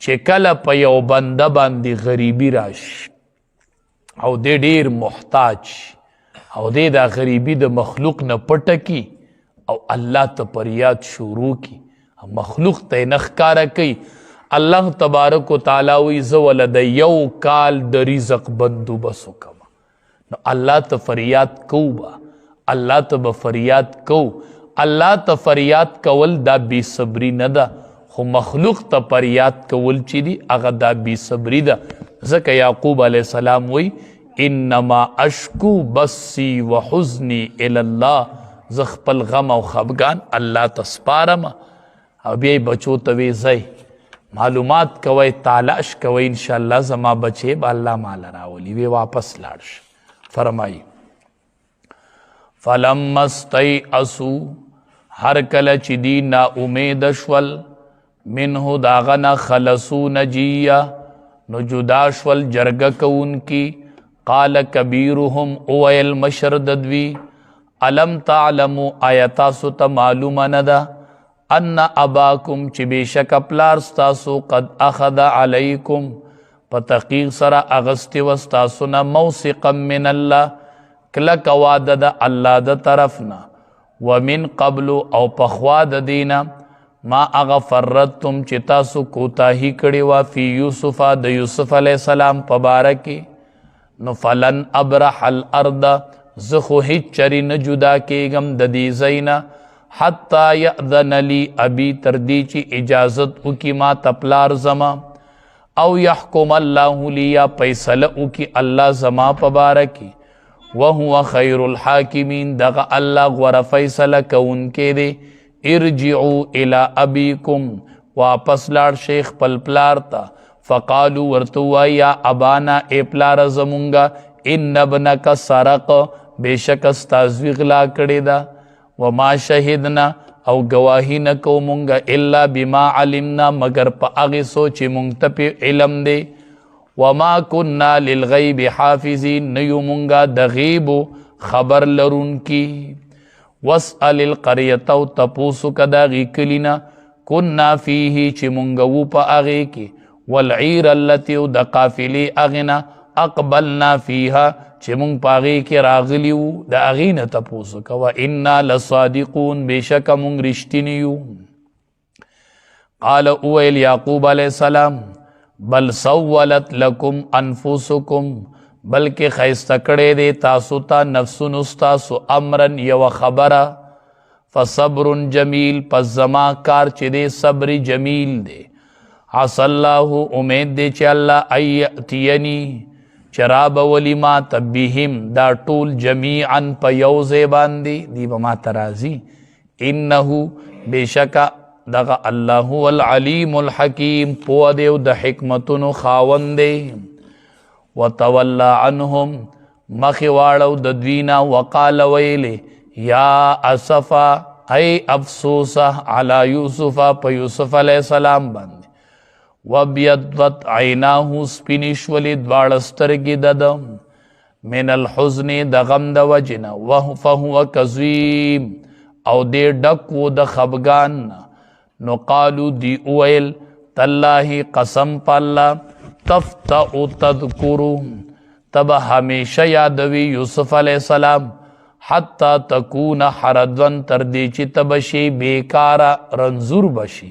چې کله په یو بنده باندې غریبي راشي او دی ډیر محتاج او دی دا غریبي د مخلوق نه پټه کی او الله ته پریاد شروع کی مخلوق ته نه ښکاره کوي الله تبارک و تعالی وی زه ول د یو کال د رزق بندوبس وکم نو الله ته فریاد کوو به الله ته به فریاد کوو الله ته فریاد کول دا بی صبری نه ده خو مخلوق ته فریاد کول چې دی هغه دا بی صبری ده ځکه یعقوب علیه السلام وی انما اشکو بسی و حزنی الی الله زه خپل غم او خفګان الله ته سپارم او بیا بچو ته وی ځئ معلومات کوئ تلاش کوئ انشاءالله زما بچې به الله مال راولي وی واپس لاړ شه فرمایي فلما استیأسوا هر کله چې دی نا امید شول منه داغنا خلصو نجیه نو جدا شول جرګه کوونکي قال کبیرهم اویل مشر ددوی علم تعلموا آیا تاسو ته معلومه نه ده ان اباکم چې بېشک پلار ستاسو قد اخذ علیکم په تحقیق سره اغستی و ستاسو نه موثقا من الله کلک واده د الله د طرف نه ومن قبل او پخوا د دینا ما اغه فرتم چې تاسو کوتاهی کړي وا فی یوسف د یوسف علیه السلام په باره کې نو فلن ابرح الارض زه خو هیڅ چرې نه جدا کېږم د دې ځای نه حتی یأذن لی ابي تر دې چې اجازت وکړي ما ته پلار زما او یحکم الله لی یا فیصله وکړي الله زما په باره کې وهو خیر الحاکمین دغه الله غوره فیصله کوونکی دی ارجعوا الی ابیکم واپس لاړ شیخ خپل پلار ته فقالو ورته ووایه یا ابانا ای پلاره زمونږه ان ابنک سرق بېشکه ستا زوی غلا کړې ده وما شهدنا او گواهی نه کوو مونږه الا بما علمنا مگر په هغې څو چې مونږ ته پې علم دی وما كنا للغیب حافظین نه یو مونږه د غیبو خبر لرونکي واسأل القریة او تپوسو که د هغې کلي نه کنا فیه چې مونږ وو په هغې کې والعیر التي او د قافلې هغې نه اقبلنا فیها چې مونږ په هغې کې راغلي وو د هغې نه تپوسو کوه انا لصادقون بېشکه مونږ رښتیني یو قال اویل یعقوب علیه السلام بل سولت لکم انفسکم بلکې ښایسته کړی دی تاسو ته نفسونو ستاسو امرن یوه خبره فصبر جمیل پس زما کار چې دی صبر جمیل دی عسى الله امید دی چې الله ان یأتینی چې رابولی ما ته بهم دا ټول جمیعا په یو ځای باندې دی به ما ته راځي انه بېشکه دغه الله هو العلیم الحکیم پوه دی او د حکمتونو خاوند دی وتولى عنهم مخې واړو د دوی نه وقال ویلې یا اسفا ای افسوسه علی یوسف په یوسف علیه السلام باندې وابیضت عیناه سپینې شولې دواړه سترګې د ده من الحزن د غم د وجې نه فهو کظیم او دې ډک و د خفګان نه نو قالو دی اویل تالله قسم په الله تفتأ تذکرو تب همیشه یادوي یوسف علیه السلام حتی تکون حردن تر دې چې ته بشي بیکاره رنځور بشي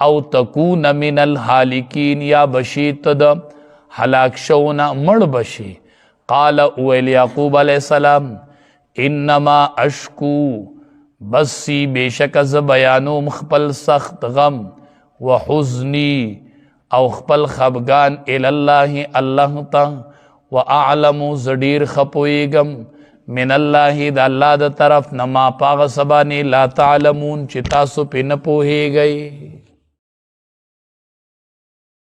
او تکون من الحالکین یا بشي ته د هلاک شوونه مړ بشي قال اویل یعقوب علیه السلام انما اشکو بسی بېشکه زه بیانوم خپل سخت غم و حزنی او خپل خفګان الی الله الله ته و اعلم زه ډېر ښه پوهېږم من الله د الله د طرف نه ما په هغه څه باندې لا تعلمون چې تاسو پې نه پوهېږئ